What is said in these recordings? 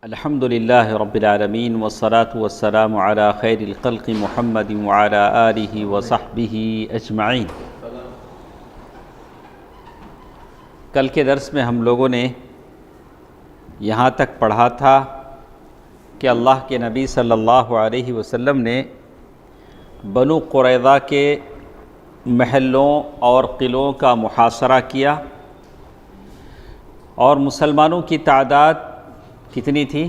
الحمد للہ رب العالمین والصلاة والسلام علی خیر الخلق محمد وعلی آلہ وصحبہ اجمعین۔ کل کے درس میں ہم لوگوں نے یہاں تک پڑھا تھا کہ اللہ کے نبی صلی اللہ علیہ وسلم نے بنو قریظہ کے محلوں اور قلعوں کا محاصرہ کیا اور مسلمانوں کی تعداد کتنی تھی؟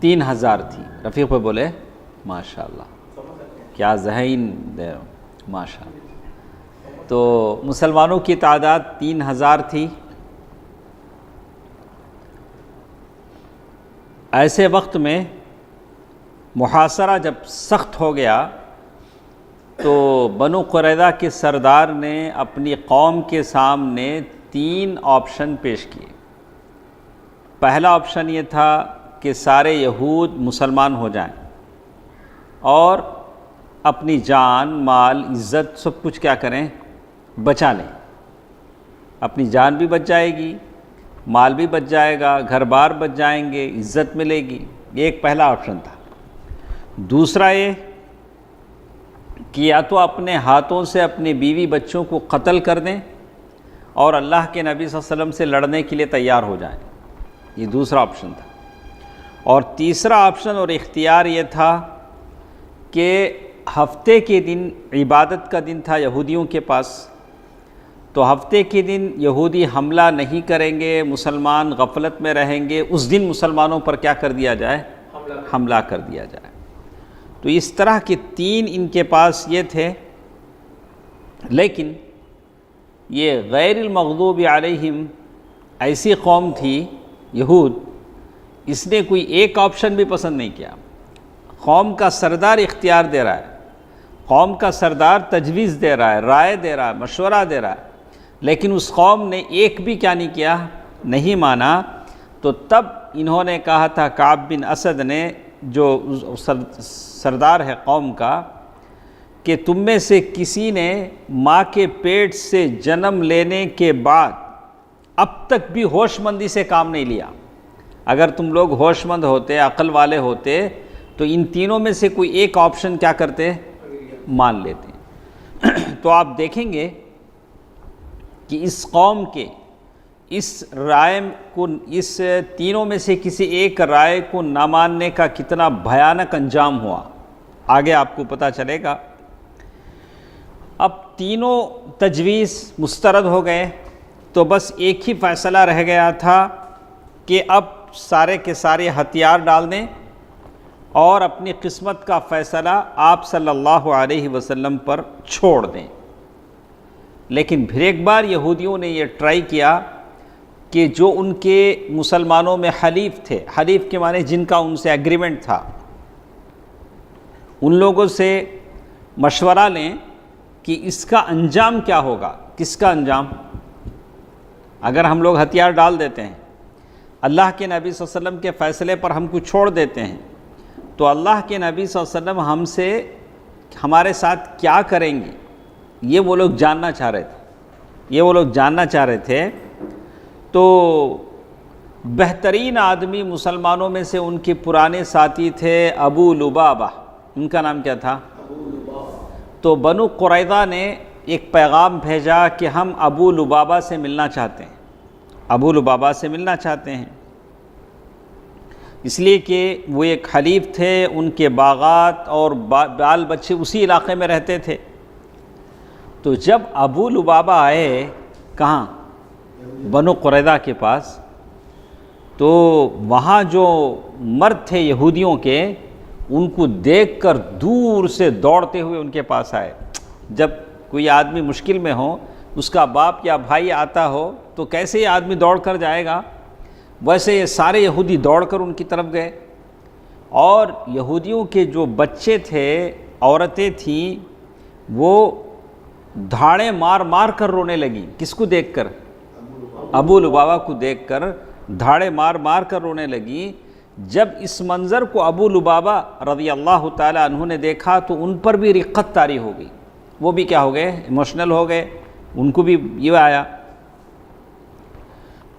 3000 تھی۔ رفیق پہ بولے ماشاءاللہ، کیا ذہین دے ماشاءاللہ۔ تو مسلمانوں کی تعداد 3000 تھی۔ ایسے وقت میں محاصرہ جب سخت ہو گیا تو بنو قریظہ کے سردار نے اپنی قوم کے سامنے 3 آپشن پیش کیے۔ پہلا آپشن یہ تھا کہ سارے یہود مسلمان ہو جائیں اور اپنی جان، مال، عزت سب کچھ کیا کریں؟ بچا لیں۔ اپنی جان بھی بچ جائے گی، مال بھی بچ جائے گا، گھر بار بچ جائیں گے، عزت ملے گی۔ یہ ایک پہلا آپشن تھا۔ دوسرا یہ کہ یا تو اپنے ہاتھوں سے اپنے بیوی بچوں کو قتل کر دیں اور اللہ کے نبی صلی اللہ علیہ وسلم سے لڑنے کے لیے تیار ہو جائیں۔ یہ دوسرا آپشن تھا۔ اور تیسرا آپشن اور اختیار یہ تھا کہ ہفتے کے دن عبادت کا دن تھا یہودیوں کے پاس، تو ہفتے کے دن یہودی حملہ نہیں کریں گے، مسلمان غفلت میں رہیں گے، اس دن مسلمانوں پر کیا کر دیا جائے؟ حملہ کر دیا جائے۔ تو اس طرح کے 3 ان کے پاس یہ تھے، لیکن یہ غیر المغضوب علیہم ایسی قوم تھی یہود، اس نے کوئی ایک آپشن بھی پسند نہیں کیا۔ قوم کا سردار اختیار دے رہا ہے، قوم کا سردار تجویز دے رہا ہے، رائے دے رہا ہے، مشورہ دے رہا ہے، لیکن اس قوم نے ایک بھی کیا نہیں کیا؟ نہیں مانا۔ تو تب انہوں نے کہا تھا، کعب بن اسد نے، جو سردار ہے قوم کا، کہ تم میں سے کسی نے ماں کے پیٹ سے جنم لینے کے بعد اب تک بھی ہوش مندی سے کام نہیں لیا۔ اگر تم لوگ ہوش مند ہوتے، عقل والے ہوتے، تو ان تینوں میں سے کوئی ایک آپشن کیا کرتے؟ مان لیتے۔ تو آپ دیکھیں گے کہ اس قوم کے اس رائے کو، اس تینوں میں سے کسی ایک رائے کو نہ ماننے کا کتنا بھیانک انجام ہوا، آگے آپ کو پتہ چلے گا۔ اب تینوں تجویز مسترد ہو گئے، تو بس ایک ہی فیصلہ رہ گیا تھا کہ اب سارے کے سارے ہتھیار ڈال دیں اور اپنی قسمت کا فیصلہ آپ صلی اللہ علیہ وسلم پر چھوڑ دیں۔ لیکن پھر ایک بار یہودیوں نے یہ ٹرائی کیا کہ جو ان کے مسلمانوں میں حلیف تھے، حلیف کے معنی جن کا ان سے ایگریمنٹ تھا، ان لوگوں سے مشورہ لیں کہ اس کا انجام کیا ہوگا۔ کس کا انجام؟ اگر ہم لوگ ہتھیار ڈال دیتے ہیں، اللہ کے نبی صلی اللہ علیہ وسلم کے فیصلے پر ہم کو چھوڑ دیتے ہیں، تو اللہ کے نبی صلی اللہ علیہ وسلم ہمارے ساتھ کیا کریں گے، یہ وہ لوگ جاننا چاہ رہے تھے۔ تو بہترین آدمی مسلمانوں میں سے ان کے پرانے ساتھی تھے ابو لبابہ، ان کا نام کیا تھا؟ تو بنو قریظہ نے ایک پیغام بھیجا کہ ہم ابو لبابہ سے ملنا چاہتے ہیں، ابو لبابہ سے ملنا چاہتے ہیں، اس لیے کہ وہ ایک حلیف تھے، ان کے باغات اور بال بچے اسی علاقے میں رہتے تھے۔ تو جب ابو لبابہ آئے کہاں؟ بنو قریظہ کے پاس، تو وہاں جو مرد تھے یہودیوں کے، ان کو دیکھ کر دور سے دوڑتے ہوئے ان کے پاس آئے۔ جب کوئی آدمی مشکل میں ہو، اس کا باپ یا بھائی آتا ہو، تو کیسے یہ آدمی دوڑ کر جائے گا؟ ویسے یہ سارے یہودی دوڑ کر ان کی طرف گئے، اور یہودیوں کے جو بچے تھے، عورتیں تھیں، وہ دھاڑے مار مار کر رونے لگیں۔ کس کو دیکھ کر؟ ابو لبابہ کو دیکھ کر دھاڑے مار مار کر رونے لگیں۔ جب اس منظر کو ابو لبابہ رضی اللہ تعالی عنہ نے دیکھا تو ان پر بھی رقت طاری ہو گئی، وہ بھی کیا ہو گئے؟ ایموشنل ہو گئے، ان کو بھی یہ آیا۔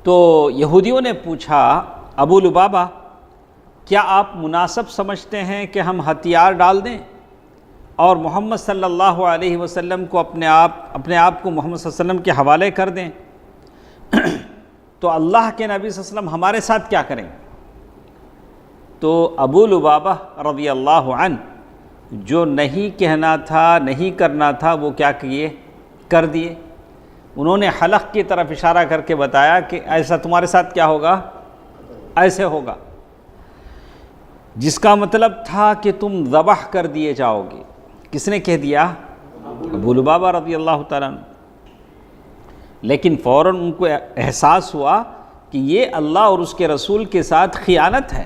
تو یہودیوں نے پوچھا ابو لبابہ کیا آپ مناسب سمجھتے ہیں کہ ہم ہتھیار ڈال دیں اور محمد صلی اللہ علیہ وسلم کو اپنے آپ کو محمد صلی اللہ علیہ وسلم کے حوالے کر دیں؟ تو اللہ کے نبی صلی اللہ علیہ وسلم ہمارے ساتھ کیا کریں؟ تو ابو لبابہ رضی اللہ عنہ جو نہیں کہنا تھا، نہیں کرنا تھا، وہ کیا کیے؟ کر دیے۔ انہوں نے حلق کی طرف اشارہ کر کے بتایا کہ ایسا تمہارے ساتھ کیا ہوگا؟ ایسے ہوگا، جس کا مطلب تھا کہ تم ذبح کر دیے جاؤ گے۔ کس نے کہہ دیا؟ ابو لبابہ رضی اللہ تعالیٰ عنہ۔ لیکن فوراً ان کو احساس ہوا کہ یہ اللہ اور اس کے رسول کے ساتھ خیانت ہے،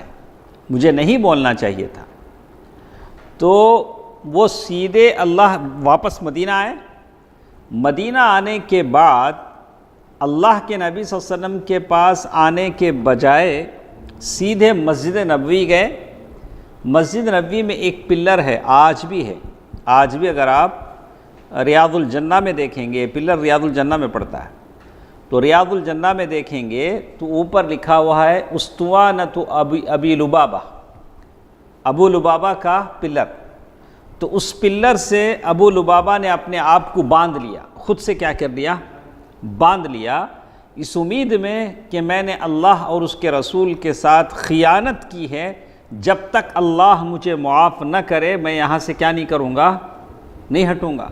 مجھے نہیں بولنا چاہیے تھا۔ تو وہ سیدھے اللہ واپس مدینہ آئے۔ مدینہ آنے کے بعد اللہ کے نبی صلی اللہ علیہ وسلم کے پاس آنے کے بجائے سیدھے مسجد نبوی گئے۔ مسجد نبوی میں ایک پلر ہے، آج بھی ہے، آج بھی اگر آپ ریاض الجنہ میں دیکھیں گے، پلر ریاض الجنہ میں پڑتا ہے، تو ریاض الجنہ میں دیکھیں گے تو اوپر لکھا ہوا ہے اسطوانۃ ابی لبابہ، ابو لبابہ کا پلر۔ تو اس پلر سے ابو لبابہ نے اپنے آپ کو باندھ لیا، خود سے کیا کر دیا؟ باندھ لیا، اس امید میں کہ میں نے اللہ اور اس کے رسول کے ساتھ خیانت کی ہے، جب تک اللہ مجھے معاف نہ کرے میں یہاں سے کیا نہیں کروں گا؟ نہیں ہٹوں گا۔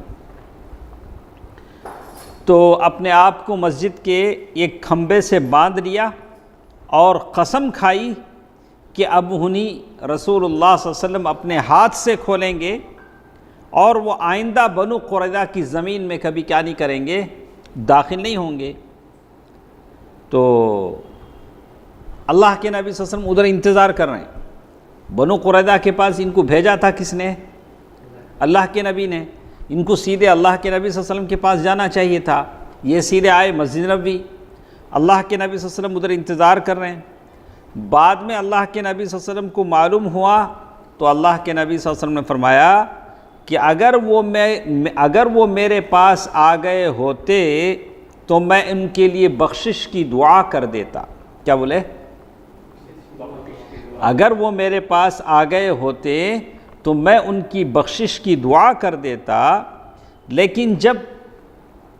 تو اپنے آپ کو مسجد کے ایک کھمبے سے باندھ لیا اور قسم کھائی کہ اب انہیں رسول اللہ صلی اللہ علیہ وسلم اپنے ہاتھ سے کھولیں گے اور وہ آئندہ بنو قریظہ کی زمین میں کبھی کیا نہیں کریں گے؟ داخل نہیں ہوں گے۔ تو اللہ کے نبی صلی اللہ علیہ وسلم ادھر انتظار کر رہے ہیں۔ بنو قریظہ کے پاس ان کو بھیجا تھا کس نے؟ اللہ کے نبی نے۔ ان کو سیدھے اللہ کے نبی صلی اللہ علیہ وسلم کے پاس جانا چاہیے تھا، یہ سیدھے آئے مسجد نبوی۔ اللہ کے نبی صلی اللہ علیہ وسلم ادھر انتظار کر رہے ہیں۔ بعد میں اللہ کے نبی صلی اللہ علیہ وسلم کو معلوم ہوا تو اللہ کے نبی صلی اللہ علیہ وسلم نے فرمایا کہ اگر وہ میرے پاس آ گئے ہوتے تو میں ان کے لیے بخشش کی دعا کر دیتا۔ کیا بولے؟ اگر وہ میرے پاس آ گئے ہوتے تو میں ان کی بخشش کی دعا کر دیتا، لیکن جب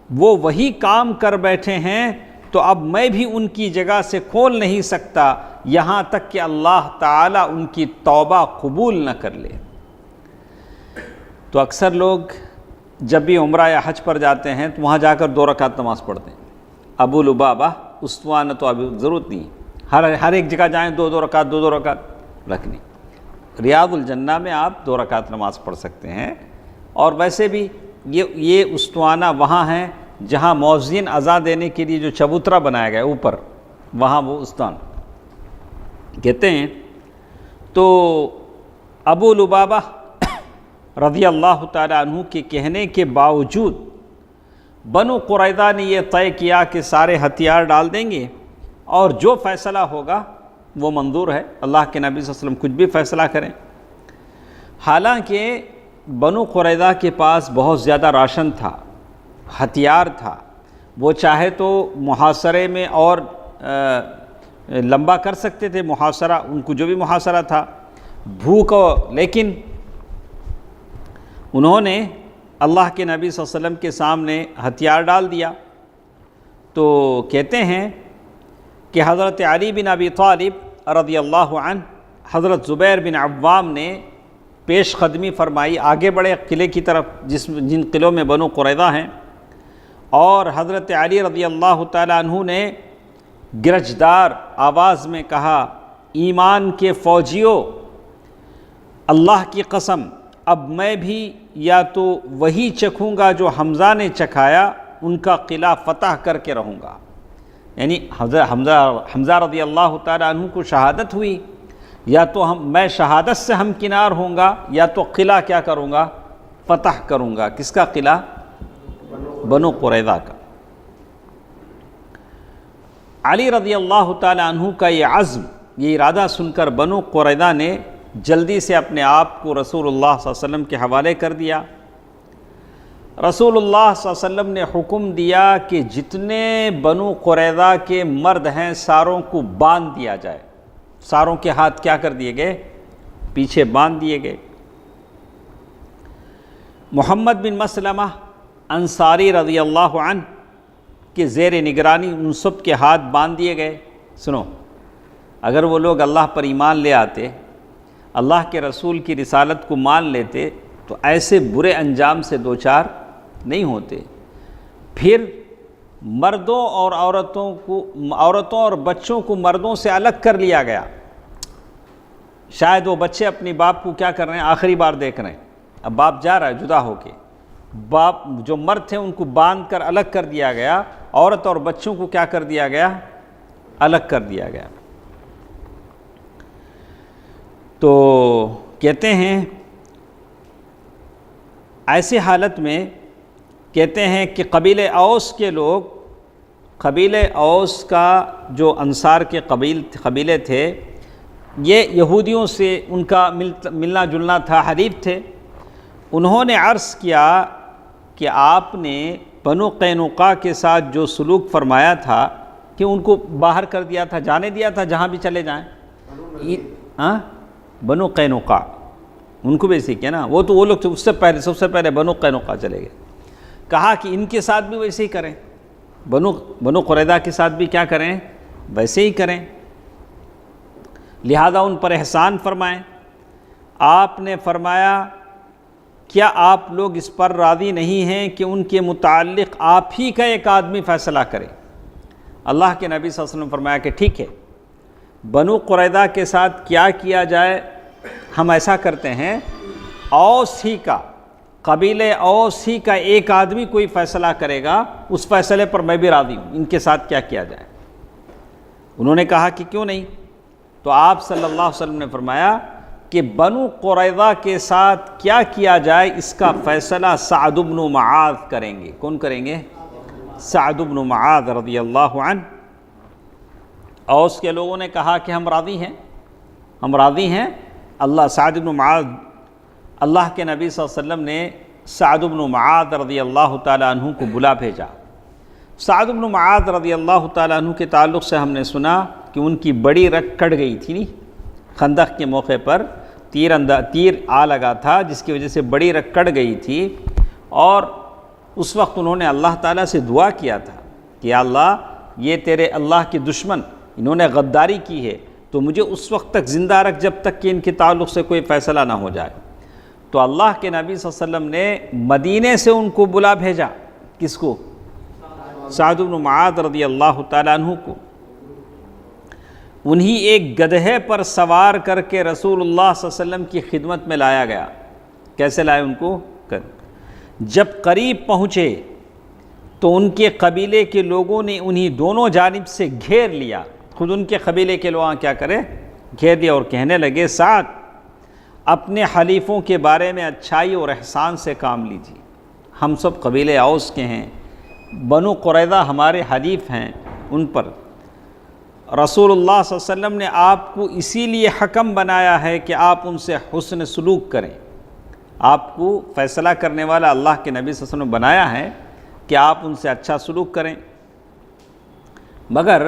وہ وہی کام کر بیٹھے ہیں تو اب میں بھی ان کی جگہ سے کھول نہیں سکتا یہاں تک کہ اللہ تعالیٰ ان کی توبہ قبول نہ کر لے۔ تو اکثر لوگ جب بھی عمرہ یا حج پر جاتے ہیں تو وہاں جا کر 2 رکعت نماز پڑھتے ہیں۔ ابو لبابہ اسطوانہ تو ابھی ضرورت نہیں، ہر ایک جگہ جائیں 2 رکعت 2 رکعت رکھنی۔ ریاض الجنہ میں آپ 2 رکعت نماز پڑھ سکتے ہیں۔ اور ویسے بھی یہ اسطوانہ وہاں ہیں جہاں مؤذن اذان دینے کے لیے جو چبوترا بنایا گیا ہے اوپر، وہاں وہ اسطوانہ کہتے ہیں۔ تو ابو لبابہ رضی اللہ تعالی عنہ کے کہنے کے باوجود بنو قریظہ نے یہ طے کیا کہ سارے ہتھیار ڈال دیں گے اور جو فیصلہ ہوگا وہ منظور ہے، اللہ کے نبی صلی اللہ علیہ وسلم کچھ بھی فیصلہ کریں۔ حالانکہ بنو قریظہ کے پاس بہت زیادہ راشن تھا، ہتھیار تھا، وہ چاہے تو محاصرے میں اور لمبا کر سکتے تھے محاصرہ، ان کو جو بھی محاصرہ تھا بھوک، لیکن انہوں نے اللہ کے نبی صلی اللہ علیہ وسلم کے سامنے ہتھیار ڈال دیا۔ تو کہتے ہیں کہ حضرت علی بن ابی طالب رضی اللہ عنہ حضرت زبیر بن عوام نے پیش قدمی فرمائی، آگے بڑھے قلعے کی طرف جن قلعوں میں بنو قریظہ ہیں، اور حضرت علی رضی اللہ تعالی عنہ نے گرجدار آواز میں کہا، ایمان کے فوجیوں، اللہ کی قسم اب میں بھی یا تو وہی چکھوں گا جو حمزہ نے چکھایا، ان کا قلعہ فتح کر کے رہوں گا۔ یعنی حمزہ رضی اللہ تعالی عنہ کو شہادت ہوئی، یا تو میں شہادت سے ہمکنار ہوں گا یا تو قلعہ کیا کروں گا؟ فتح کروں گا۔ کس کا قلعہ؟ بنو قریظہ کا۔ علی رضی اللہ تعالی عنہ کا یہ عزم، یہ ارادہ سن کر بنو قریظہ نے جلدی سے اپنے آپ کو رسول اللہ صلی اللہ علیہ وسلم کے حوالے کر دیا۔ رسول اللہ صلی اللہ علیہ وسلم نے حکم دیا کہ جتنے بنو قریظہ کے مرد ہیں ساروں کو باندھ دیا جائے، ساروں کے ہاتھ کیا کر دیے گئے؟ پیچھے باندھ دیے گئے۔ محمد بن مسلمہ انصاری رضی اللہ عنہ کے زیر نگرانی ان سب کے ہاتھ باندھ دیے گئے۔ سنو، اگر وہ لوگ اللہ پر ایمان لے آتے، اللہ کے رسول کی رسالت کو مان لیتے، تو ایسے برے انجام سے دوچار نہیں ہوتے۔ پھر مردوں اور عورتوں اور بچوں کو مردوں سے الگ کر لیا گیا۔ شاید وہ بچے اپنی باپ کو کیا کر رہے ہیں؟ آخری بار دیکھ رہے ہیں۔ اب باپ جا رہا ہے جدا ہو کے، باپ جو مرد تھے ان کو باندھ کر الگ کر دیا گیا، عورت اور بچوں کو کیا کر دیا گیا؟ الگ کر دیا گیا۔ تو کہتے ہیں ایسی حالت میں کہتے ہیں کہ قبیلہ اوس کے لوگ، قبیلہ اوس کا جو انصار کے قبیلے تھے، یہ یہودیوں سے ان کا ملنا جلنا تھا، حلیف تھے۔ انہوں نے عرض کیا کہ آپ نے بنو قینقاع کے ساتھ جو سلوک فرمایا تھا کہ ان کو باہر کر دیا تھا، جانے دیا تھا جہاں بھی چلے جائیں۔ بنو قینقاع ان کو بھی اسی کیا نا، وہ لوگ اس سے پہلے، سب سے پہلے بنو قینقاع چلے گئے۔ کہا کہ ان کے ساتھ بھی ویسے ہی کریں، بنو قریظہ کے ساتھ بھی کیا کریں؟ ویسے ہی کریں، لہذا ان پر احسان فرمائیں۔ آپ نے فرمایا کیا آپ لوگ اس پر راضی نہیں ہیں کہ ان کے متعلق آپ ہی کا ایک آدمی فیصلہ کرے؟ اللہ کے نبی صلی اللہ علیہ وسلم نے فرمایا کہ ٹھیک ہے، بنو قریظہ کے ساتھ کیا کیا جائے، ہم ایسا کرتے ہیں، اوس ہی کا، قبیلہ اوس ہی کا ایک آدمی کوئی فیصلہ کرے گا، اس فیصلے پر میں بھی راضی ہوں، ان کے ساتھ کیا کیا جائے۔ انہوں نے کہا کہ کیوں نہیں؟ تو آپ صلی اللہ علیہ وسلم نے فرمایا کہ بنو قریظہ کے ساتھ کیا کیا جائے اس کا فیصلہ سعد بن معاذ کریں گے۔ کون کریں گے؟ سعد بن معاذ رضی اللہ عنہ۔ اوس کے لوگوں نے کہا کہ ہم راضی ہیں، ہم راضی ہیں۔ سعد بن معاذ، اللہ کے نبی صلی اللہ علیہ وسلم نے سعد بن معاذ رضی اللہ تعالیٰ عنہ کو بلا بھیجا۔ سعد بن معاذ رضی اللہ تعالیٰ عنہ کے تعلق سے ہم نے سنا کہ ان کی بڑی رگ کٹ گئی تھی، نہیں؟ خندق کے موقع پر تیر آ لگا تھا، جس کی وجہ سے بڑی رگ کٹ گئی تھی، اور اس وقت انہوں نے اللہ تعالیٰ سے دعا کیا تھا کہ یا اللہ، یہ تیرے اللہ کے دشمن، انہوں نے غداری کی ہے، تو مجھے اس وقت تک زندہ رکھ جب تک کہ ان کے تعلق سے کوئی فیصلہ نہ ہو جائے۔ تو اللہ کے نبی صلی اللہ علیہ وسلم نے مدینے سے ان کو بلا بھیجا۔ کس کو؟ سعد بن معاذ رضی اللہ تعالیٰ عنہ کو۔ انہی ایک گدھے پر سوار کر کے رسول اللہ صلی اللہ علیہ وسلم کی خدمت میں لایا گیا۔ کیسے لائے ان کو؟ جب قریب پہنچے تو ان کے قبیلے کے لوگوں نے انہی دونوں جانب سے گھیر لیا۔ خود ان کے قبیلے کے لوگ کیا کرے؟ گھیر لیا، اور کہنے لگے سعد، اپنے حلیفوں کے بارے میں اچھائی اور احسان سے کام لیجیے۔ ہم سب قبیلے اوس کے ہیں، بنو قریظہ ہمارے حلیف ہیں، ان پر رسول اللہ صلی اللہ علیہ وسلم نے آپ کو اسی لیے حکم بنایا ہے کہ آپ ان سے حسن سلوک کریں۔ آپ کو فیصلہ کرنے والا اللہ کے نبی صلی اللہ علیہ وسلم نے بنایا ہے کہ آپ ان سے اچھا سلوک کریں۔ مگر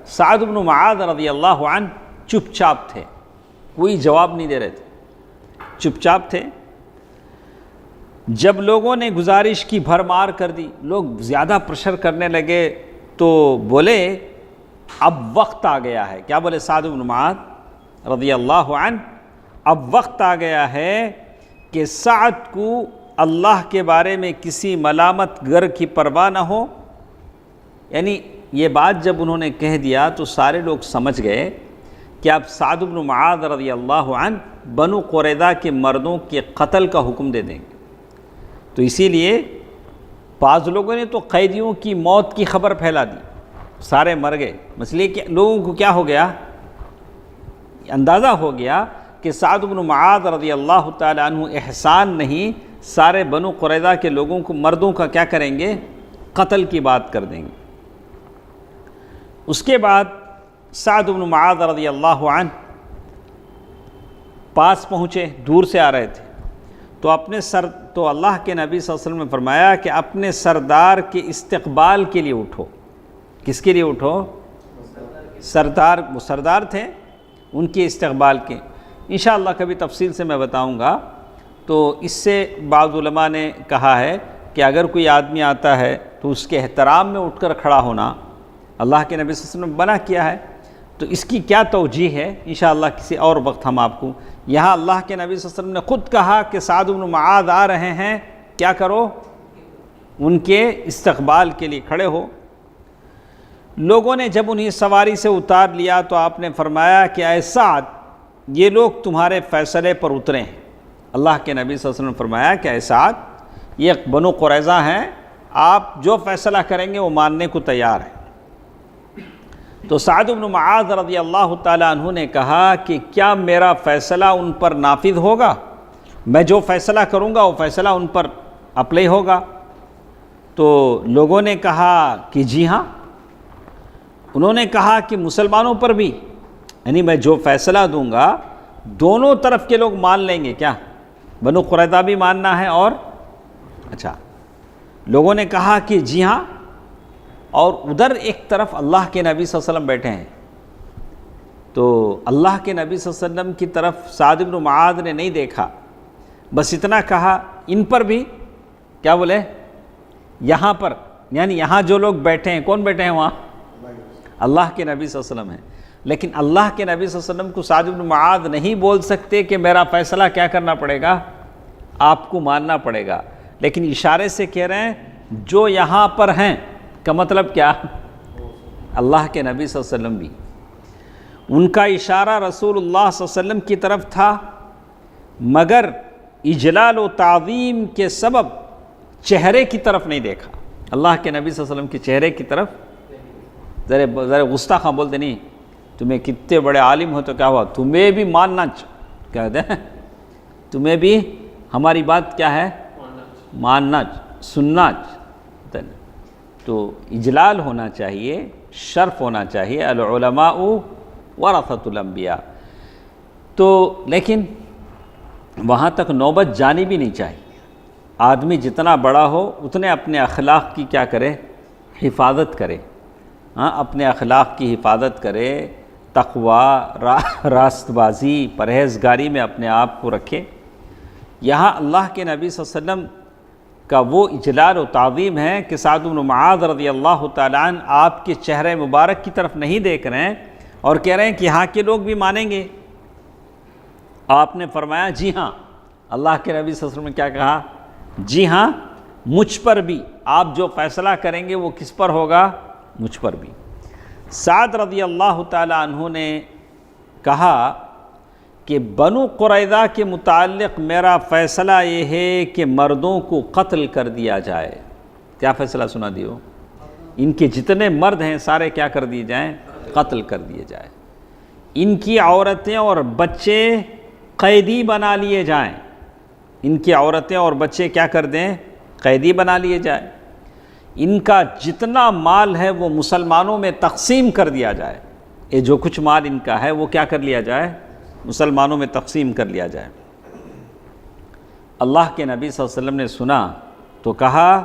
سعد بن معاذ رضی اللہ عنہ چپ چاپ تھے، کوئی جواب نہیں دے رہے تھے، چپ چاپ تھے۔ جب لوگوں نے گزارش کی، بھرمار کر دی، لوگ زیادہ پریشر کرنے لگے، تو بولے اب وقت آ گیا ہے۔ کیا بولے سعد بن معاذ رضی اللہ عنہ؟ اب وقت آ گیا ہے کہ سعد کو اللہ کے بارے میں کسی ملامت گر کی پرواہ نہ ہو۔ یعنی یہ بات جب انہوں نے کہہ دیا تو سارے لوگ سمجھ گئے کہ اب سعد بن معاذ رضی اللہ عنہ بنو قریظہ کے مردوں کے قتل کا حکم دے دیں گے۔ تو اسی لیے بعض لوگوں نے تو قیدیوں کی موت کی خبر پھیلا دی، سارے مر گئے۔ مسئلے کہ لوگوں کو کیا ہو گیا؟ اندازہ ہو گیا کہ سعد بن معاذ رضی اللہ تعالیٰ عنہ احسان نہیں، سارے بنو قریظہ کے لوگوں کو، مردوں کا کیا کریں گے؟ قتل کی بات کر دیں گے۔ اس کے بعد سعد بن معاذ رضی اللہ عنہ پاس پہنچے، دور سے آ رہے تھے، تو اللہ کے نبی صلی اللہ علیہ وسلم نے فرمایا کہ اپنے سردار کے استقبال کے لیے اٹھو۔ کس کے لیے اٹھو؟ سردار، وہ سردار تھے، ان کے استقبال کے، انشاءاللہ کبھی تفصیل سے میں بتاؤں گا۔ تو اس سے بعض علماء نے کہا ہے کہ اگر کوئی آدمی آتا ہے تو اس کے احترام میں اٹھ کر کھڑا ہونا اللہ کے نبی صلی اللہ علیہ وسلم نے منع کیا ہے۔ تو اس کی کیا توجیہ ہے انشاءاللہ کسی اور وقت ہم آپ کو، یہاں اللہ کے نبی صلی اللہ علیہ وسلم نے خود کہا کہ سعد بن معاذ آ رہے ہیں، کیا کرو؟ ان کے استقبال کے لیے کھڑے ہو۔ لوگوں نے جب انہیں سواری سے اتار لیا تو آپ نے فرمایا کہ اے سعد، یہ لوگ تمہارے فیصلے پر اترے ہیں۔ اللہ کے نبی صلی اللہ علیہ وسلم نے فرمایا کہ اے سعد، یہ بنو قریظہ ہیں، آپ جو فیصلہ کریں گے وہ ماننے کو تیار ہیں۔ تو سعد بن معاذ رضی اللہ تعالیٰ عنہ نے کہا کہ کیا میرا فیصلہ ان پر نافذ ہوگا؟ میں جو فیصلہ کروں گا وہ فیصلہ ان پر اپلائی ہوگا؟ تو لوگوں نے کہا کہ جی ہاں۔ انہوں نے کہا کہ مسلمانوں پر بھی، یعنی میں جو فیصلہ دوں گا دونوں طرف کے لوگ مان لیں گے کیا؟ بنو قریظہ بھی ماننا ہے اور اچھا، لوگوں نے کہا کہ جی ہاں۔ اور ادھر ایک طرف اللہ کے نبی صلی اللہ علیہ وسلم بیٹھے ہیں، تو اللہ کے نبی صلی اللہ علیہ وسلم کی طرف سعد بن معاذ نے نہیں دیکھا، بس اتنا کہا ان پر بھی، کیا بولے؟ یہاں پر، یعنی یہاں جو لوگ بیٹھے ہیں، کون بیٹھے ہیں وہاں؟ اللہ کے نبی صلی اللہ علیہ وسلم ہیں۔ لیکن اللہ کے نبی صلی اللہ علیہ وسلم کو سعد بن معاذ نہیں بول سکتے کہ میرا فیصلہ کیا کرنا پڑے گا؟ آپ کو ماننا پڑے گا، لیکن اشارے سے کہہ رہے ہیں جو یہاں پر ہیں، کا مطلب کیا؟ اللہ کے نبی صلی اللہ علیہ وسلم بھی، ان کا اشارہ رسول اللہ صلی اللہ علیہ وسلم کی طرف تھا، مگر اجلال و تعظیم کے سبب چہرے کی طرف نہیں دیکھا۔ اللہ کے نبی صلی اللہ علیہ وسلم کے چہرے کی طرف ذرا گستاخاں بولتے نہیں، تمہیں کتنے بڑے عالم ہو تو کیا ہوا، تمہیں بھی ماننا کہتے ہیں، تمہیں بھی ہماری بات کیا ہے؟ ماننا، سننا۔ تو اجلال ہونا چاہیے، شرف ہونا چاہیے، العلماء ورثۃ الانبیاء۔ تو لیکن وہاں تک نوبت جانی بھی نہیں چاہیے۔ آدمی جتنا بڑا ہو اتنے اپنے اخلاق کی کیا کرے؟ حفاظت کرے، ہاں، اپنے اخلاق کی حفاظت کرے، تقوی، راست بازی، پرہیزگاری میں اپنے آپ کو رکھے۔ یہاں اللہ کے نبی صلی اللہ علیہ وسلم کا وہ اجلال و تعظیم ہے کہ سعد بن معاذ رضی اللہ تعالیٰ عنہ آپ کے چہرے مبارک کی طرف نہیں دیکھ رہے ہیں اور کہہ رہے ہیں کہ یہاں کے لوگ بھی مانیں گے۔ آپ نے فرمایا جی ہاں۔ اللہ کے نبی صلی اللہ علیہ وسلم نے کیا کہا؟ جی ہاں، مجھ پر بھی، آپ جو فیصلہ کریں گے وہ کس پر ہوگا؟ مجھ پر بھی۔ سعد رضی اللہ تعالیٰ عنہ نے کہا کہ بنو قریظہ کے متعلق میرا فیصلہ یہ ہے کہ مردوں کو قتل کر دیا جائے۔ کیا فیصلہ سنا دیو؟ ان کے جتنے مرد ہیں سارے کیا کر دیے جائیں؟ قتل کر دیے جائیں۔ ان کی عورتیں اور بچے قیدی بنا لیے جائیں۔ ان کی عورتیں اور بچے کیا کر دیں؟ قیدی بنا لیے جائیں۔ ان کا جتنا مال ہے وہ مسلمانوں میں تقسیم کر دیا جائے۔ یہ جو کچھ مال ان کا ہے وہ کیا کر لیا جائے؟ مسلمانوں میں تقسیم کر لیا جائے۔ اللہ کے نبی صلی اللہ علیہ وسلم نے سنا تو کہا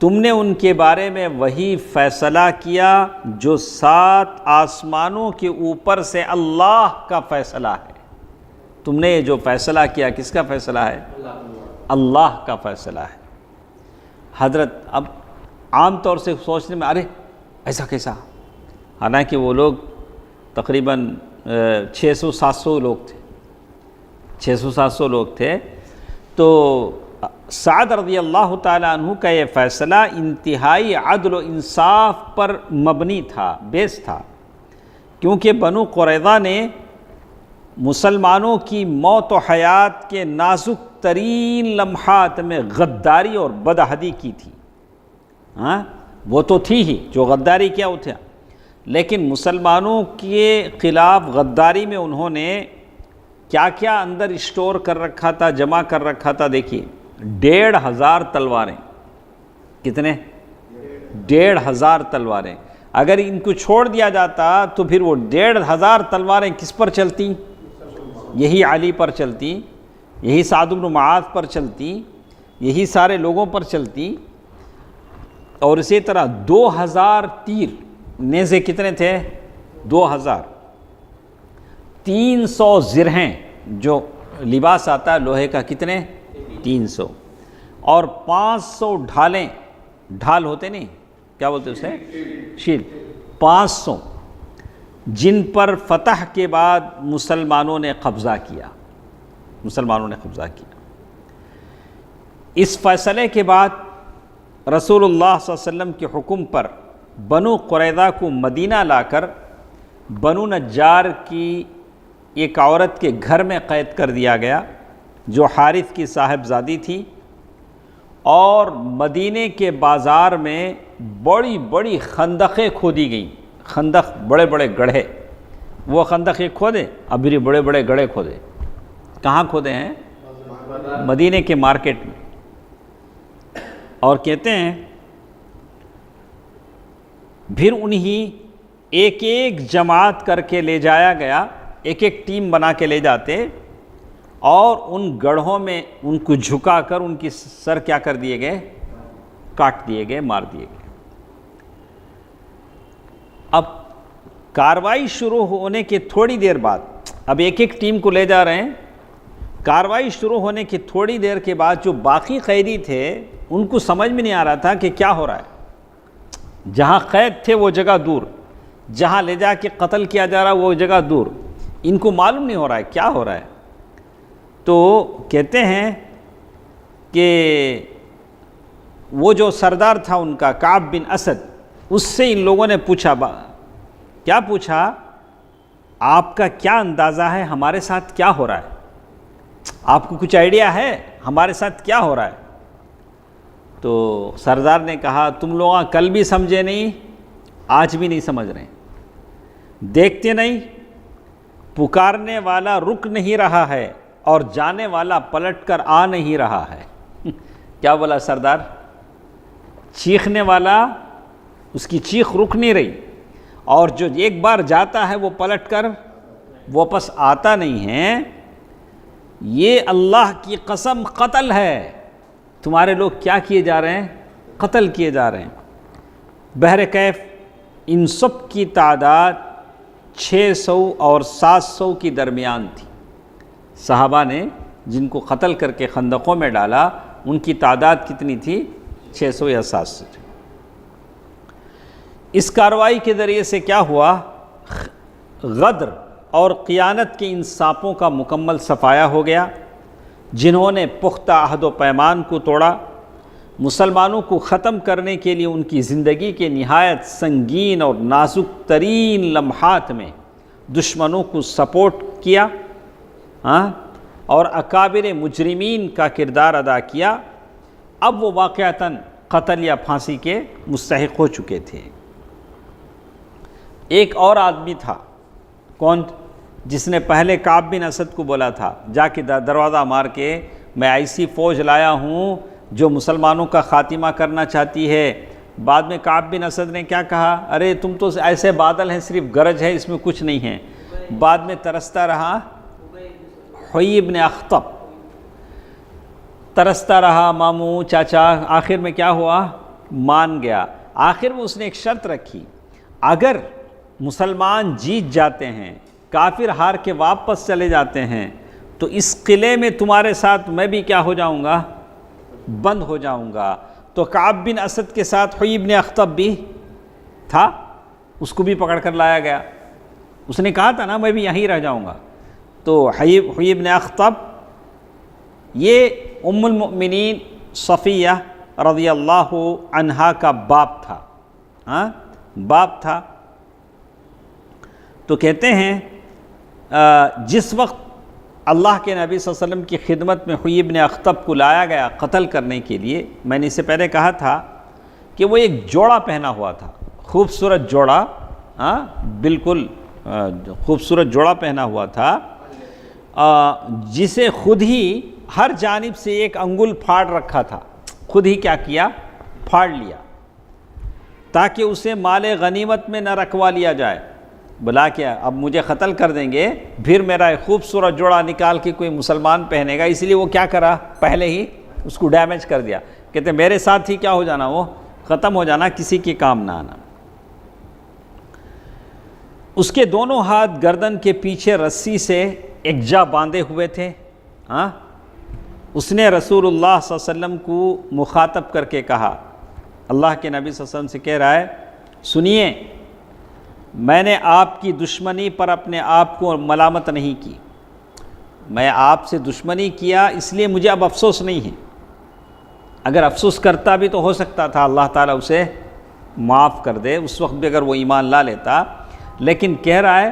تم نے ان کے بارے میں وہی فیصلہ کیا جو 7 آسمانوں کے اوپر سے اللہ کا فیصلہ ہے۔ تم نے یہ جو فیصلہ کیا کس کا فیصلہ ہے؟ اللہ کا فیصلہ ہے۔ حضرت اب عام طور سے سوچنے میں ارے ایسا کیسا، حالانکہ وہ لوگ تقریباً 600-700 لوگ تھے، 600-700 لوگ تھے۔ تو سعد رضی اللہ تعالیٰ عنہ کا یہ فیصلہ انتہائی عدل و انصاف پر مبنی تھا، بیس تھا، کیونکہ بنو قریظہ نے مسلمانوں کی موت و حیات کے نازک ترین لمحات میں غداری اور بدعہدی کی تھی۔ ہاں وہ تو تھی ہی، جو غداری کیا وہ تھا، لیکن مسلمانوں کے خلاف غداری میں انہوں نے کیا کیا اندر اسٹور کر رکھا تھا، جمع کر رکھا تھا۔ دیکھیے 1500 تلواریں، کتنے؟ 1500 تلواریں۔ اگر ان کو چھوڑ دیا جاتا تو پھر وہ 1500 تلواریں کس پر چلتی؟ یہی علی پر چلتی، یہی سعد بن معاذ پر چلتی، یہی سارے لوگوں پر چلتی۔ اور اسی طرح 2000 تیر، نیزے کتنے تھے؟ 2000۔ 300 زرہیں جو لباس آتا ہے لوہے کا، کتنے؟ 300، اور 500 ڈھالیں، ڈھال ہوتے نہیں، کیا بولتے اسے؟ شیل، 500 جن پر فتح کے بعد مسلمانوں نے قبضہ کیا، مسلمانوں نے قبضہ کیا۔ اس فیصلے کے بعد رسول اللہ صلی اللہ علیہ وسلم کے حکم پر بنو قریظہ کو مدینہ لا کر بنو نجار کی ایک عورت کے گھر میں قید کر دیا گیا جو حارث کی صاحبزادی تھی، اور مدینے کے بازار میں بڑی بڑی خندقیں کھودی گئیں، خندق بڑے بڑے گڑھے، وہ خندقیں کھودے، اب بھی بڑے بڑے گڑھے کھودے، کہاں کھودے ہیں؟ مدینے کے مارکیٹ میں۔ اور کہتے ہیں پھر انہی ایک ایک جماعت کر کے لے جایا گیا، ایک ایک ٹیم بنا کے لے جاتے، اور ان گڑھوں میں ان کو جھکا کر ان کی سر کیا کر دیے گئے؟ کاٹ دیے گئے، مار دیے گئے۔ اب کاروائی شروع ہونے کے تھوڑی دیر بعد، اب ایک ایک ٹیم کو لے جا رہے ہیں، کاروائی شروع ہونے کی تھوڑی دیر کے بعد جو باقی قیدی تھے ان کو سمجھ میں نہیں آ رہا تھا کہ کیا ہو رہا ہے، جہاں قید تھے وہ جگہ دور، جہاں لے جا کے قتل کیا جا رہا وہ جگہ دور، ان کو معلوم نہیں ہو رہا ہے کیا ہو رہا ہے۔ تو کہتے ہیں کہ وہ جو سردار تھا ان کا کعب بن اسد، اس سے ان لوگوں نے پوچھا، کیا پوچھا؟ آپ کا کیا اندازہ ہے ہمارے ساتھ کیا ہو رہا ہے؟ آپ کو کچھ آئیڈیا ہے ہمارے ساتھ کیا ہو رہا ہے؟ تو سردار نے کہا تم لوگ کل بھی سمجھے نہیں، آج بھی نہیں سمجھ رہے، دیکھتے نہیں پکارنے والا رک نہیں رہا ہے اور جانے والا پلٹ کر آ نہیں رہا ہے۔ کیا بولا سردار؟ چیخنے والا اس کی چیخ رک نہیں رہی، اور جو ایک بار جاتا ہے وہ پلٹ کر واپس آتا نہیں ہے، یہ اللہ کی قسم قتل ہے۔ تمہارے لوگ کیا کیے جا رہے ہیں؟ قتل کیے جا رہے ہیں۔ بہرکیف ان سب کی تعداد 600 اور 700 کی درمیان تھی۔ صحابہ نے جن کو قتل کر کے خندقوں میں ڈالا ان کی تعداد کتنی تھی؟ 600 یا 700۔ اس کارروائی کے ذریعے سے کیا ہوا؟ غدر اور خیانت کے ان سانپوں کا مکمل صفایا ہو گیا جنہوں نے پختہ عہد و پیمان کو توڑا۔ مسلمانوں کو ختم کرنے کے لیے ان کی زندگی کے نہایت سنگین اور نازک ترین لمحات میں دشمنوں کو سپورٹ کیا، اور اکابر مجرمین کا کردار ادا کیا۔ اب وہ واقعتاً قتل یا پھانسی کے مستحق ہو چکے تھے۔ ایک اور آدمی تھا، کون؟ جس نے پہلے کعب بن اسد کو بولا تھا جا کے دروازہ مار کے میں ایسی فوج لایا ہوں جو مسلمانوں کا خاتمہ کرنا چاہتی ہے۔ بعد میں کعب بن اسد نے کیا کہا؟ ارے تم تو ایسے بادل ہیں، صرف گرج ہے، اس میں کچھ نہیں ہے۔ بعد میں ترستا رہا حیی بن اخطب، ترستا رہا ماموں چاچا، آخر میں کیا ہوا؟ مان گیا۔ آخر میں اس نے ایک شرط رکھی، اگر مسلمان جیت جاتے ہیں، کافر ہار کے واپس چلے جاتے ہیں، تو اس قلعے میں تمہارے ساتھ میں بھی کیا ہو جاؤں گا؟ بند ہو جاؤں گا۔ تو کعب بن اسد کے ساتھ حیی بن اخطب بھی تھا، اس کو بھی پکڑ کر لایا گیا۔ اس نے کہا تھا نا میں بھی یہیں رہ جاؤں گا۔ تو حیی بن اخطب یہ ام المؤمنین صفیہ رضی اللہ عنہا کا باپ تھا، باپ تھا۔ تو کہتے ہیں جس وقت اللہ کے نبی صلی اللہ علیہ وسلم کی خدمت میں حیی بن اخطب کو لایا گیا قتل کرنے کے لیے، میں نے اس سے پہلے کہا تھا کہ وہ ایک جوڑا پہنا ہوا تھا، خوبصورت جوڑا، بالکل خوبصورت جوڑا پہنا ہوا تھا، جسے خود ہی ہر جانب سے ایک انگل پھاڑ رکھا تھا، خود ہی کیا کیا؟ پھاڑ لیا، تاکہ اسے مال غنیمت میں نہ رکھوا لیا جائے۔ بلا کیا اب مجھے قتل کر دیں گے، پھر میرا ایک خوبصورت جوڑا نکال کے کوئی مسلمان پہنے گا، اس لیے وہ کیا کرا؟ پہلے ہی اس کو ڈیمیج کر دیا۔ کہتے میرے ساتھ ہی کیا ہو جانا؟ وہ ختم ہو جانا، کسی کے کام نہ آنا۔ اس کے دونوں ہاتھ گردن کے پیچھے رسی سے یکجا باندھے ہوئے تھے۔ اس نے رسول اللہ صلی اللہ علیہ وسلم کو مخاطب کر کے کہا، اللہ کے نبی صلی اللہ علیہ وسلم سے کہہ رہا ہے، سنیے، میں نے آپ کی دشمنی پر اپنے آپ کو ملامت نہیں کی، میں آپ سے دشمنی کیا اس لیے مجھے اب افسوس نہیں ہے، اگر افسوس کرتا بھی تو ہو سکتا تھا اللہ تعالیٰ اسے معاف کر دے، اس وقت بھی اگر وہ ایمان لا لیتا، لیکن کہہ رہا ہے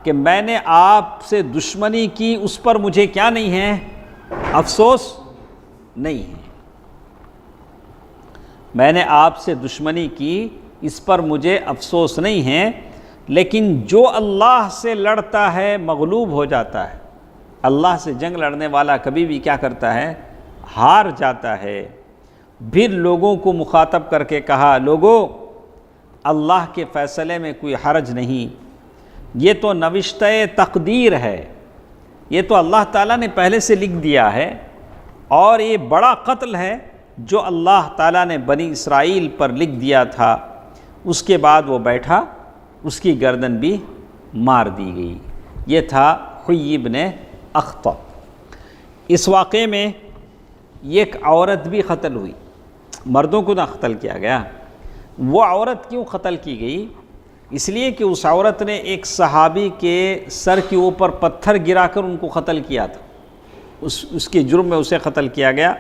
کہ میں نے آپ سے دشمنی کی، اس پر مجھے کیا نہیں ہے، افسوس نہیں ہے، میں نے آپ سے دشمنی کی اس پر مجھے افسوس نہیں ہے، لیکن جو اللہ سے لڑتا ہے مغلوب ہو جاتا ہے، اللہ سے جنگ لڑنے والا کبھی بھی کیا کرتا ہے، ہار جاتا ہے۔ پھر لوگوں کو مخاطب کر کے کہا، لوگوں، اللہ کے فیصلے میں کوئی حرج نہیں، یہ تو نوشتہ تقدیر ہے، یہ تو اللہ تعالیٰ نے پہلے سے لکھ دیا ہے، اور یہ بڑا قتل ہے جو اللہ تعالیٰ نے بنی اسرائیل پر لکھ دیا تھا۔ اس کے بعد وہ بیٹھا، اس کی گردن بھی مار دی گئی۔ یہ تھا حیی بن اخطب۔ اس واقعے میں ایک عورت بھی قتل ہوئی، مردوں کو نہ قتل کیا گیا۔ وہ عورت کیوں قتل کی گئی؟ اس لیے کہ اس عورت نے ایک صحابی کے سر کے اوپر پتھر گرا کر ان کو قتل کیا تھا، اس کے جرم میں اسے قتل کیا گیا۔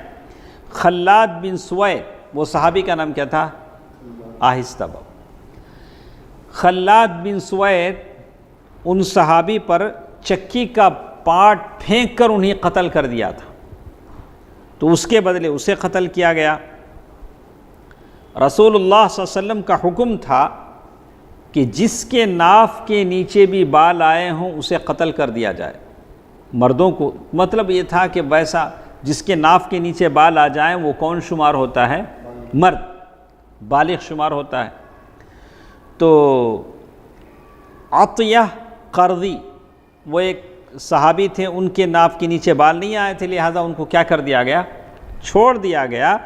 خلاد بن سوید، وہ صحابی کا نام کیا تھا؟ آہستہ بابا۔ خلاد بن سوید ان صحابی پر چکی کا پارٹ پھینک کر انہیں قتل کر دیا تھا، تو اس کے بدلے اسے قتل کیا گیا۔ رسول اللہ صلی اللہ علیہ وسلم کا حکم تھا کہ جس کے ناف کے نیچے بھی بال آئے ہوں اسے قتل کر دیا جائے، مردوں کو، مطلب یہ تھا کہ ویسا جس کے ناف کے نیچے بال آ جائیں وہ کون شمار ہوتا ہے؟ مرد، بالغ شمار ہوتا ہے۔ تو عطیہ قرظی، وہ ایک صحابی تھے، ان کے ناف کے نیچے بال نہیں آئے تھے، لہذا ان کو کیا کر دیا گیا؟ چھوڑ دیا گیا۔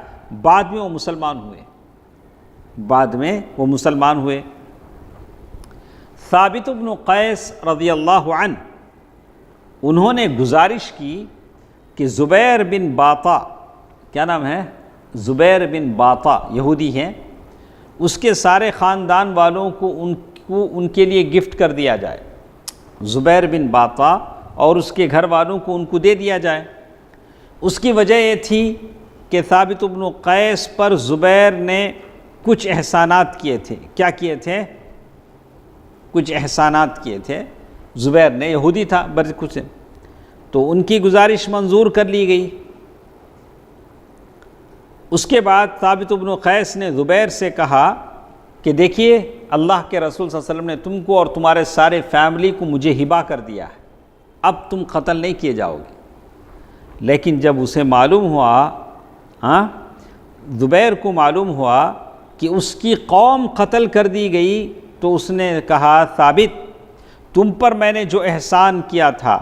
بعد میں وہ مسلمان ہوئے۔ ثابت بن قیس رضی اللہ عنہ، انہوں نے گزارش کی کہ زبیر بن باطا، کیا نام ہے؟ زبیر بن باطا، یہودی ہیں، اس کے سارے خاندان والوں کو ان کے لیے گفٹ کر دیا جائے، زبیر بن باطا اور اس کے گھر والوں کو ان کو دے دیا جائے۔ اس کی وجہ یہ تھی کہ ثابت بن قیس پر زبیر نے کچھ احسانات کیے تھے۔ کیا کیے تھے؟ کچھ احسانات کیے تھے زبیر نے، یہودی تھا بر کچھ، تو ان کی گزارش منظور کر لی گئی۔ اس کے بعد ثابت بن قیس نے زبیر سے کہا کہ دیکھیے، اللہ کے رسول صلی اللہ علیہ وسلم نے تم کو اور تمہارے سارے فیملی کو مجھے ہبہ کر دیا ہے، اب تم قتل نہیں کیے جاؤ گے۔ لیکن جب اسے معلوم ہوا، زبیر کو معلوم ہوا کہ اس کی قوم قتل کر دی گئی، تو اس نے کہا، ثابت، تم پر میں نے جو احسان کیا تھا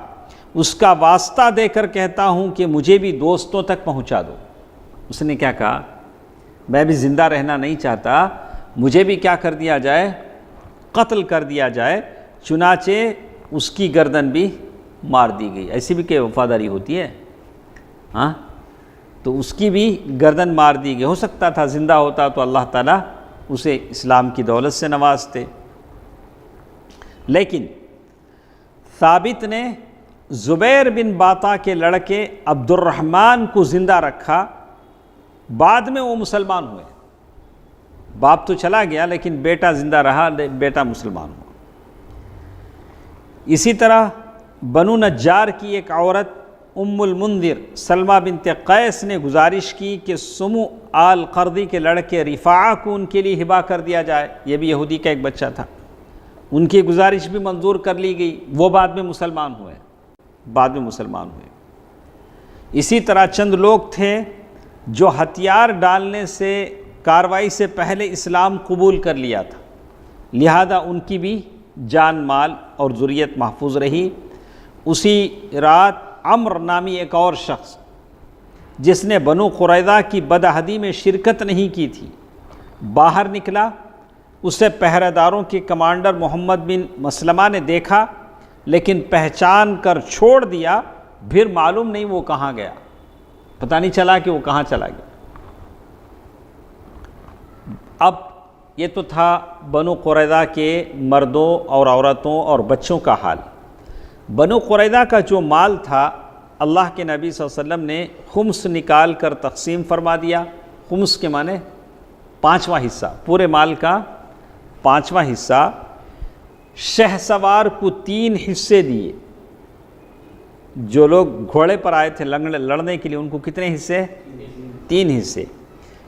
اس کا واسطہ دے کر کہتا ہوں کہ مجھے بھی دوستوں تک پہنچا دو۔ اس نے کیا کہا؟ میں بھی زندہ رہنا نہیں چاہتا، مجھے بھی کیا کر دیا جائے؟ قتل کر دیا جائے۔ چنانچہ اس کی گردن بھی مار دی گئی۔ ایسی بھی کہ وفاداری ہوتی ہے، تو اس کی بھی گردن مار دی گئی۔ ہو سکتا تھا زندہ ہوتا تو اللہ تعالیٰ اسے اسلام کی دولت سے نوازتے، لیکن ثابت نے زبیر بن باطا کے لڑکے عبد الرحمن کو زندہ رکھا۔ بعد میں وہ مسلمان ہوئے، باپ تو چلا گیا لیکن بیٹا زندہ رہا، بیٹا مسلمان ہوا۔ اسی طرح بنو نجار کی ایک عورت ام المنذر سلمہ بنت قیس نے گزارش کی کہ سمو آل قرظی کے لڑکے رفاعہ کو ان کے لیے ہبہ کر دیا جائے، یہ بھی یہودی کا ایک بچہ تھا، ان کی گزارش بھی منظور کر لی گئی، وہ بعد میں مسلمان ہوئے۔ اسی طرح چند لوگ تھے جو ہتھیار ڈالنے سے کارروائی سے پہلے اسلام قبول کر لیا تھا، لہذا ان کی بھی جان مال اور ذریت محفوظ رہی۔ اسی رات عمر نامی ایک اور شخص جس نے بنو قریظہ کی بدعہدی میں شرکت نہیں کی تھی، باہر نکلا، اسے پہرہ داروں کے کمانڈر محمد بن مسلمہ نے دیکھا لیکن پہچان کر چھوڑ دیا، پھر معلوم نہیں وہ کہاں گیا، پتہ نہیں چلا کہ وہ کہاں چلا گیا۔ اب یہ تو تھا بنو قریظہ کے مردوں اور عورتوں اور بچوں کا حال۔ بنو قریظہ کا جو مال تھا، اللہ کے نبی صلی اللہ علیہ وسلم نے خمس نکال کر تقسیم فرما دیا۔ خمس کے معنی پانچواں حصہ، پورے مال کا پانچواں حصہ۔ شہ سوار کو 3 حصے دیے، جو لوگ گھوڑے پر آئے تھے لڑنے کے لیے ان کو کتنے حصے؟ 3 حصے۔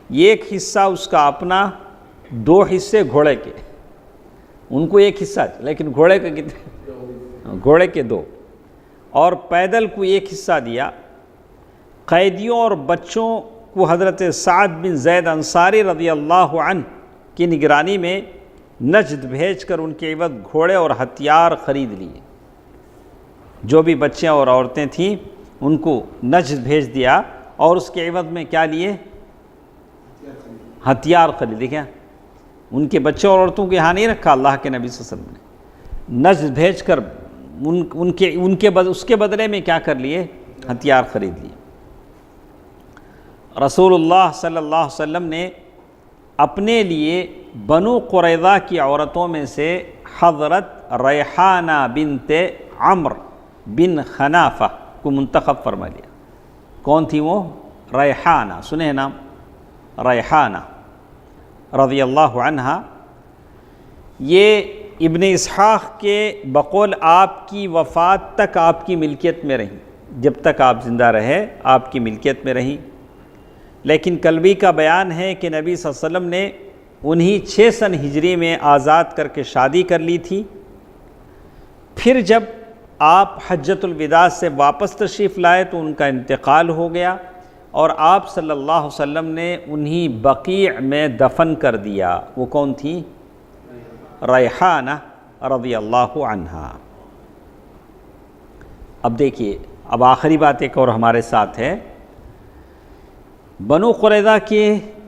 ایک حصہ اس کا اپنا، 2 حصے گھوڑے کے، ان کو 1 حصہ لیکن گھوڑے کے کتنے؟ گھوڑے کے 2، اور پیدل کو 1 حصہ دیا۔ قیدیوں اور بچوں کو حضرت سعد بن زید انصاری رضی اللہ عنہ کی نگرانی میں نجد بھیج کر ان کے عوض گھوڑے اور ہتھیار خرید لیے۔ جو بھی بچے اور عورتیں تھیں ان کو نجد بھیج دیا اور اس کے عوض میں کیا لیے؟ ہتھیار خرید۔ دیکھیں ان کے بچوں اور عورتوں کو یہاں نہیں رکھا اللہ کے نبی صلی اللہ علیہ وسلم نے، نجد بھیج کر اس کے بدلے میں کیا کر لیے؟ ہتھیار خرید لیے۔ رسول اللہ صلی اللہ علیہ وسلم نے اپنے لیے بنو قریظہ کی عورتوں میں سے حضرت ریحانہ بنت عمرو بن خنافہ کو منتخب فرما لیا۔ کون تھی وہ؟ ریحانہ، سنے ہیں نام؟ ریحانہ رضی اللہ عنہا۔ یہ ابن اسحاق کے بقول آپ کی وفات تک آپ کی ملکیت میں رہیں، جب تک آپ زندہ رہے آپ کی ملکیت میں رہیں، لیکن کلبی کا بیان ہے کہ نبی صلی اللہ علیہ وسلم نے انہی 6 سن ہجری میں آزاد کر کے شادی کر لی تھی۔ پھر جب آپ حجۃ الوداع سے واپس تشریف لائے تو ان کا انتقال ہو گیا اور آپ صلی اللہ علیہ وسلم نے انہی بقیع میں دفن کر دیا۔ وہ کون تھی؟ ریحانہ رضی اللہ عنہا۔ اب دیکھیے، اب آخری بات ایک اور ہمارے ساتھ ہے۔ بنو قریظہ کے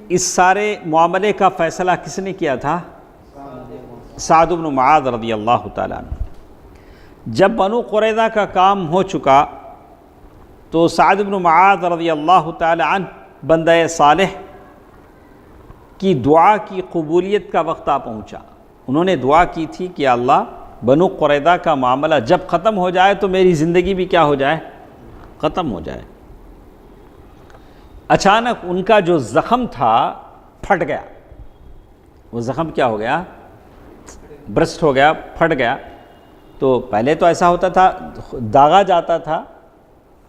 اس سارے معاملے کا فیصلہ کس نے کیا تھا؟ سعد بن معاذ رضی اللہ تعالیٰ عنہ۔ جب بنو قریظہ کا کام ہو چکا تو سعد بن معاذ رضی اللہ تعالیٰ عنہ بندہ صالح کی دعا کی قبولیت کا وقت آ پہنچا۔ انہوں نے دعا کی تھی کہ اللہ بنو قریظہ کا معاملہ جب ختم ہو جائے تو میری زندگی بھی کیا ہو جائے؟ ختم ہو جائے۔ اچانک ان کا جو زخم تھا پھٹ گیا۔ وہ زخم کیا ہو گیا؟ برسٹ ہو گیا، پھٹ گیا۔ تو پہلے تو ایسا ہوتا تھا داغا جاتا تھا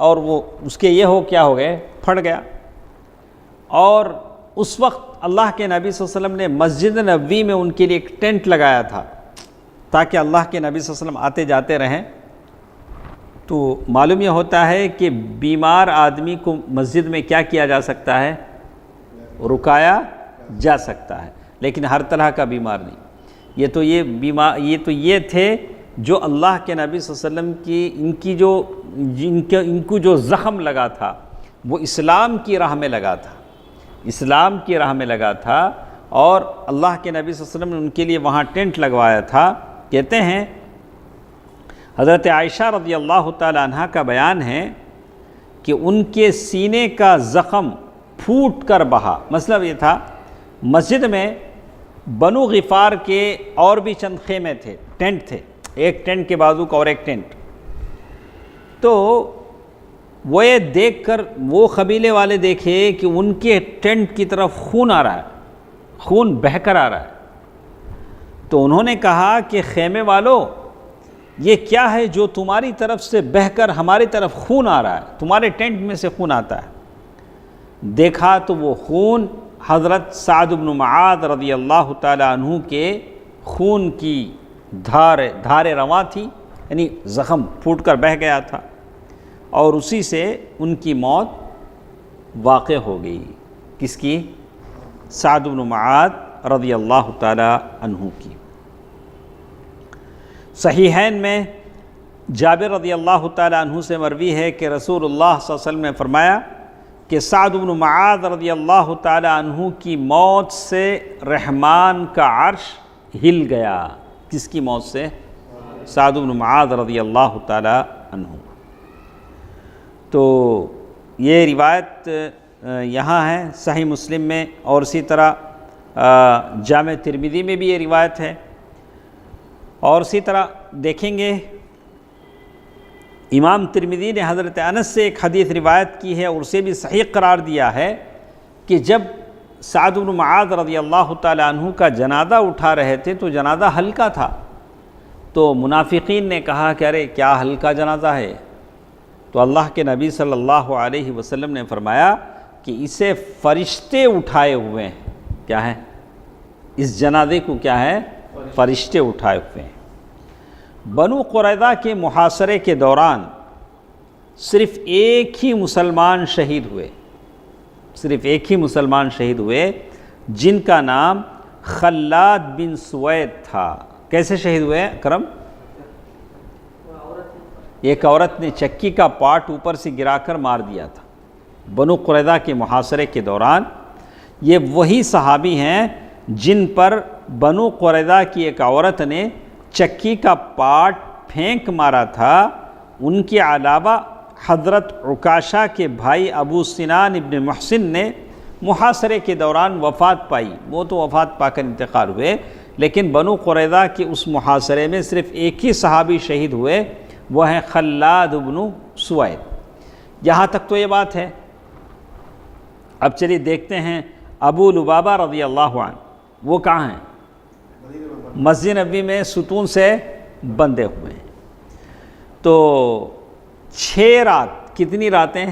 اور وہ اس کے یہ کیا ہو گئے؟ پھٹ گیا۔ اور اس وقت اللہ کے نبی صلی اللہ علیہ وسلم نے مسجد نبوی میں ان کے لیے ایک ٹینٹ لگایا تھا تاکہ اللہ کے نبی صلی اللہ علیہ وسلم آتے جاتے رہیں۔ تو معلوم یہ ہوتا ہے کہ بیمار آدمی کو مسجد میں کیا کیا جا سکتا ہے؟ رکایا جا سکتا ہے، لیکن ہر طرح کا بیمار نہیں۔ یہ تو یہ تھے جو اللہ کے نبی صلی اللہ علیہ وسلم کی ان کو جو زخم لگا تھا وہ اسلام کی راہ میں لگا تھا، اسلام کی راہ میں لگا تھا، اور اللہ کے نبی صلی اللہ علیہ وسلم نے ان کے لیے وہاں ٹینٹ لگوایا تھا۔ کہتے ہیں حضرت عائشہ رضی اللہ تعالی عنہ کا بیان ہے کہ ان کے سینے کا زخم پھوٹ کر بہا۔ مطلب یہ تھا مسجد میں بنو غفار کے اور بھی چند خیمے تھے، ٹینٹ تھے، ایک ٹینٹ کے بازو کا اور ایک ٹینٹ۔ تو وہ یہ دیکھ کر وہ قبیلے والے دیکھے کہ ان کے ٹینٹ کی طرف خون آ رہا ہے، خون بہہ کر آ رہا ہے۔ تو انہوں نے کہا کہ خیمے والو، یہ کیا ہے جو تمہاری طرف سے بہہ کر ہماری طرف خون آ رہا ہے؟ تمہارے ٹینٹ میں سے خون آتا ہے۔ دیکھا تو وہ خون حضرت سعد بن معاذ رضی اللہ تعالی عنہ کے خون کی دھاریں رواں تھی، یعنی زخم پھوٹ کر بہہ گیا تھا، اور اسی سے ان کی موت واقع ہو گئی۔ کس کی؟ سعد بن معاذ رضی اللہ تعالی عنہ کی۔ صحیحین میں جابر رضی اللہ تعالی عنہ سے مروی ہے کہ رسول اللہ صلی اللہ علیہ وسلم نے فرمایا کہ سعد بن معاذ رضی اللہ تعالی عنہ کی موت سے رحمان کا عرش ہل گیا. کس کی موت سے؟ سعد بن معاذ رضی اللہ تعالی عنہ. تو یہ روایت یہاں ہے صحیح مسلم میں، اور اسی طرح جامع ترمذی میں بھی یہ روایت ہے. اور اسی طرح دیکھیں گے امام ترمذی نے حضرت انس سے ایک حدیث روایت کی ہے اور اسے بھی صحیح قرار دیا ہے کہ جب سعد بن معاذ رضی اللہ تعالی عنہ کا جنازہ اٹھا رہے تھے تو جنازہ ہلکا تھا، تو منافقین نے کہا کہ ارے کیا ہلکا جنازہ ہے؟ تو اللہ کے نبی صلی اللہ علیہ وسلم نے فرمایا کہ اسے فرشتے اٹھائے ہوئے ہیں. کیا ہے؟ اس جنازے کو کیا ہے؟ فرشتے اٹھائے ہوئے ہیں. بنو قریظہ کے محاصرے کے دوران صرف ایک ہی مسلمان شہید ہوئے، صرف ایک ہی مسلمان شہید ہوئے جن کا نام خلاد بن سوید تھا. کیسے شہید ہوئے اکرم؟ ایک عورت نے چکی کا پارٹ اوپر سے گرا کر مار دیا تھا. بنو قریظہ کے محاصرے کے دوران یہ وہی صحابی ہیں جن پر بنو قریظہ کی ایک عورت نے چکی کا پارٹ پھینک مارا تھا. ان کے علاوہ حضرت عکاشہ کے بھائی ابو سنان ابن محسن نے محاصرے کے دوران وفات پائی. وہ تو وفات پا کر انتقال ہوئے، لیکن بنو قریظہ کے اس محاصرے میں صرف ایک ہی صحابی شہید ہوئے، وہ ہیں خلاد بن سوید. یہاں تک تو یہ بات ہے. اب چلیے دیکھتے ہیں ابو لبابہ رضی اللہ عنہ، وہ کہاں ہیں؟ مسجد نبوی میں ستون سے بندھے ہوئے ہیں. تو 6 رات، کتنی راتیں؟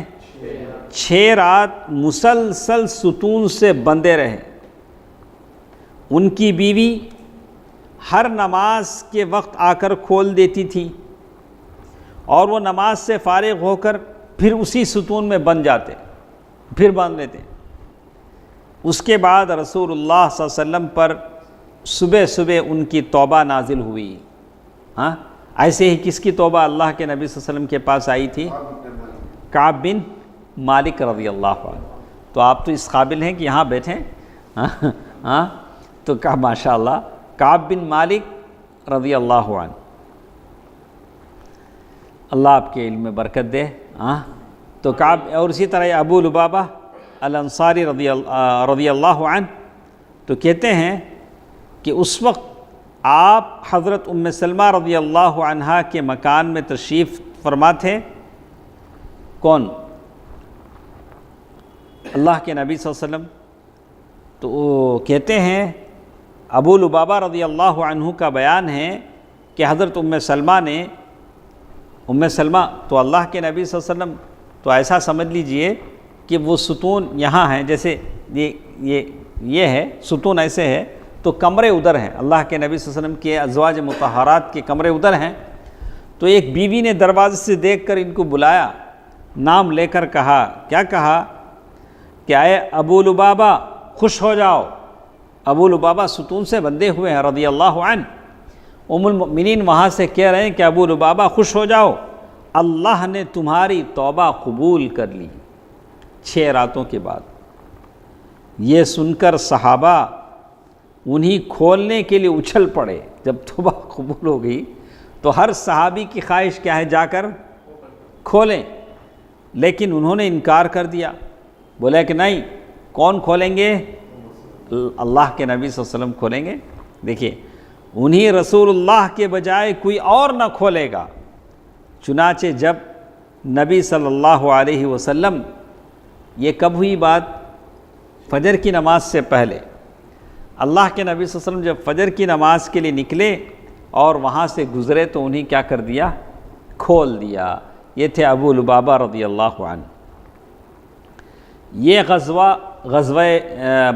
6 رات مسلسل ستون سے بندھے رہے. ان کی بیوی ہر نماز کے وقت آ کر کھول دیتی تھی اور وہ نماز سے فارغ ہو کر پھر اسی ستون میں بندھ جاتے، پھر باندھ لیتے. اس کے بعد رسول اللہ صلی اللہ علیہ وسلم پر صبح صبح ان کی توبہ نازل ہوئی. ہاں، ایسے ہی کس کی توبہ اللہ کے نبی صلی اللہ علیہ وسلم کے پاس آئی تھی؟ کعب بن مالک رضی اللہ عنہ. تو آپ تو اس قابل ہیں کہ یہاں بیٹھیں. ہاں، تو کہا ماشاء اللہ کعب بن مالک رضی اللہ عنہ، اللہ آپ کے علم میں برکت دے. تو کعب، اور اسی طرح ابو لبابہ الانصاری رضی اللہ عنہ، تو کہتے ہیں کہ اس وقت آپ حضرت ام سلمہ رضی اللہ عنہا کے مکان میں تشریف فرما تھے. کون؟ اللہ کے نبی صلی اللہ علیہ وسلم. تو وہ کہتے ہیں ابو لبابہ رضی اللہ عنہ کا بیان ہے کہ حضرت ام سلمہ تو اللہ کے نبی صلی اللہ علیہ وسلم، تو ایسا سمجھ لیجئے کہ وہ ستون یہاں ہیں، جیسے یہ ہے ستون ایسے ہے، تو کمرے ادھر ہیں، اللہ کے نبی صلی اللہ علیہ وسلم کے ازواج مطہرات کے کمرے ادھر ہیں. تو ایک بیوی نے دروازے سے دیکھ کر ان کو بلایا، نام لے کر کہا، کیا کہا کہ اے ابو لبابہ خوش ہو جاؤ. ابو لبابہ ستون سے بندھے ہوئے ہیں رضی اللہ عنہ. ام المؤمنین وہاں سے کہہ رہے ہیں کہ ابو لبابہ خوش ہو جاؤ، اللہ نے تمہاری توبہ قبول کر لی 6 راتوں کے بعد. یہ سن کر صحابہ انہیں کھولنے کے لیے اچھل پڑے. جب توبہ قبول ہو گئی تو ہر صحابی کی خواہش کیا ہے؟ جا کر کھولیں. لیکن انہوں نے انکار کر دیا، بولا کہ نہیں، کون کھولیں گے؟ اللہ کے نبی صلی اللہ علیہ وسلم کھولیں گے. دیکھیے، انہی رسول اللہ کے بجائے کوئی اور نہ کھولے گا. چنانچہ جب نبی صلی اللہ علیہ وسلم، یہ کب ہوئی بات؟ فجر کی نماز سے پہلے. اللہ کے نبی صلی اللہ علیہ وسلم جب فجر کی نماز کے لیے نکلے اور وہاں سے گزرے تو انہیں کیا کر دیا؟ کھول دیا. یہ تھے ابو لبابہ رضی اللہ عنہ. یہ غزوہ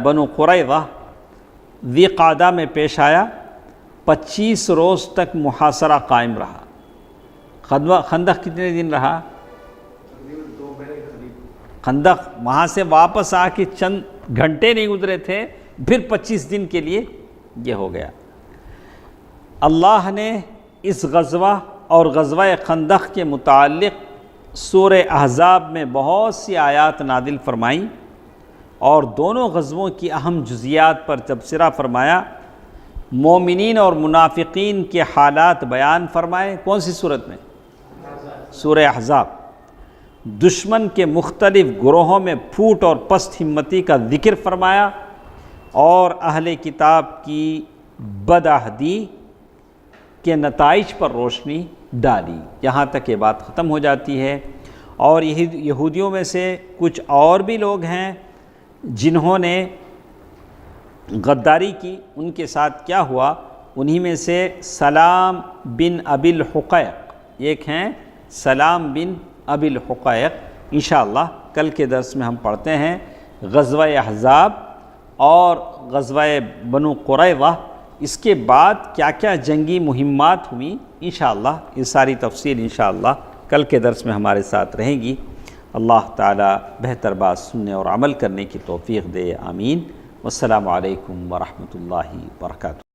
بنو قریظہ ذی قعدہ میں پیش آیا. 25 روز تک محاصرہ قائم رہا. خندق کتنے دن رہا؟ خندق وہاں سے واپس آ کے چند گھنٹے نہیں گزرے تھے، پھر 25 دن کے لیے یہ ہو گیا. اللہ نے اس غزوہ اور غزوہ خندق کے متعلق سورہ احزاب میں بہت سی آیات نازل فرمائیں اور دونوں غزووں کی اہم جزیات پر تبصرہ فرمایا مومنین اور منافقین کے حالات بیان فرمائے۔ کون سی صورت میں؟ سورہ احزاب۔ دشمن کے مختلف گروہوں میں پھوٹ اور پست ہمتی کا ذکر فرمایا، اور اہل کتاب کی بدعہدی کے نتائج پر روشنی ڈالی۔ یہاں تک یہ بات ختم ہو جاتی ہے۔ اور یہودیوں میں سے کچھ اور بھی لوگ ہیں جنہوں نے غداری کی، ان کے ساتھ کیا ہوا؟ انہی میں سے سلام بن ابی الحقیق ایک ہیں، سلام بن ابی الحقیق۔ انشاءاللہ کل کے درس میں ہم پڑھتے ہیں غزوہ احزاب اور غزوہ بنو قریظہ، اس کے بعد کیا کیا جنگی مہمات ہوئیں۔ انشاءاللہ یہ ساری تفصیل انشاءاللہ کل کے درس میں ہمارے ساتھ رہیں گی۔ اللہ تعالی بہتر بات سننے اور عمل کرنے کی توفیق دے، آمین۔ والسلام علیکم ورحمۃ اللہ وبرکاتہ۔